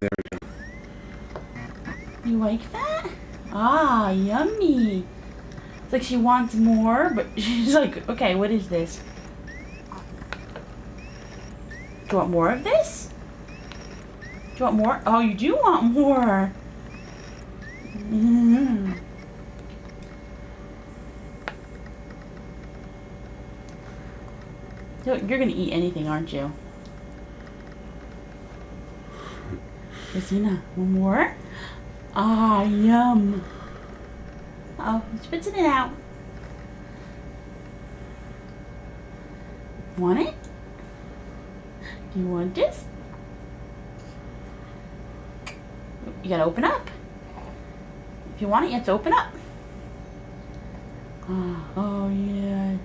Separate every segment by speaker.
Speaker 1: there we go.
Speaker 2: You like that? Ah, yummy. It's like she wants more, but she's like, okay, what is this? Do you want more of this? Do you want more? Oh, you do want more. Mm-hmm. You're gonna eat anything, aren't you? Christina, one more? Ah, yum. Oh, he's spitting it out. Want it? Do you want this? You gotta open up. If you want it, you have to open up. Oh yeah.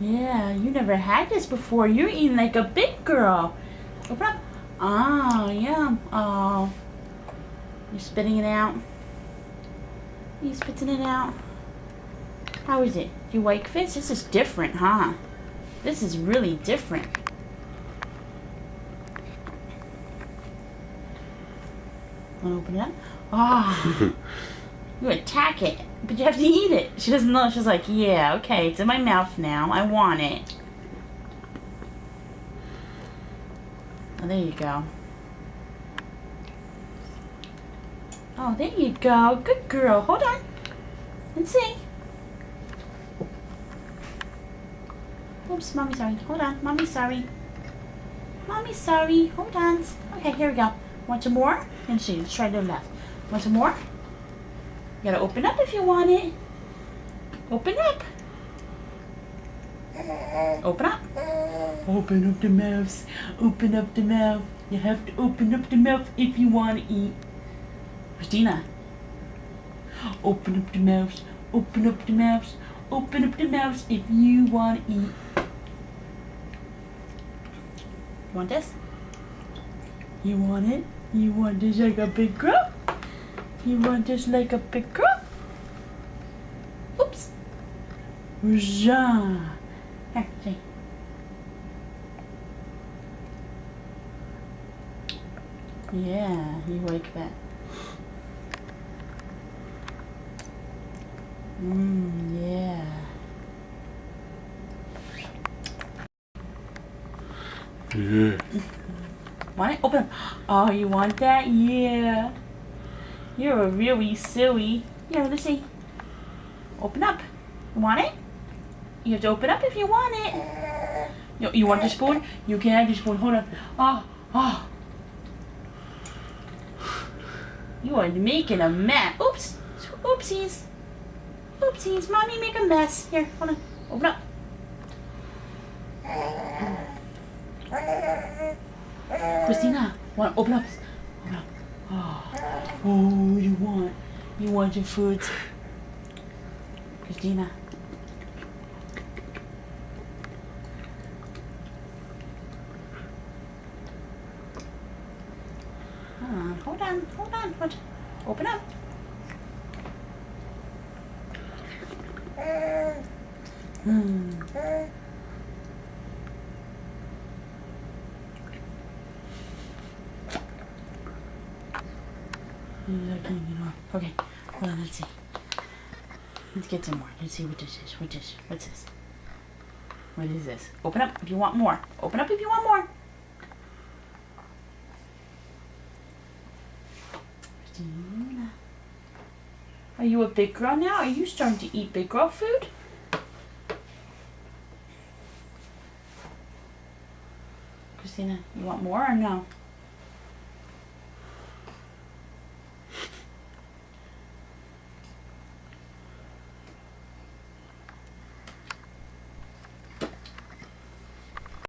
Speaker 2: Yeah, you never had this before. You're eating like a big girl. Open up. Oh, yum. Oh. You're spitting it out. You spitting it out. How is it? Do you like fish? This is different, huh? This is really different. Wanna open it up? Ah. You attack it, but you have to eat it. She doesn't know. She's like, yeah, okay, it's in my mouth now. I want it. Oh, there you go. Oh, there you go. Good girl. Hold on. Let's see. Oops, Mommy's sorry. Hold on. Mommy's sorry. Mommy's sorry. Hold on. Okay, here we go. Want some more? Let's see. Let's try the left. Want some more? You gotta open up if you want it. Open up. Open up. Open up the mouth. Open up the mouth. You have to open up the mouth if you want to eat. Christina. Open up the mouth. Open up the mouth. Open up the mouth if you want to eat. You want this? You want it? You want this like a big girl? You want this like a big girl? Oops. Here, see. Yeah, you like that. Yeah.
Speaker 1: Yeah.
Speaker 2: Want it? Open up. Oh, you want that? Yeah. You're a really silly. Here, let's see. Open up. You want it? You have to open up if you want it. You want the spoon? You can have the spoon. Hold on. Oh. You are making a mess. Oops. Oopsies. Oopsies. Mommy make a mess. Here, hold on. Open up. Christina, open up. Open up. Oh, you want your food. Christina. Hold on. Open up. Okay, hold on, let's see. Let's get some more. Let's see what this is. What's this? What is this? Open up if you want more. Open up if you want more. Christina. Are you a big girl now? Are you starting to eat big girl food? Christina, you want more or no?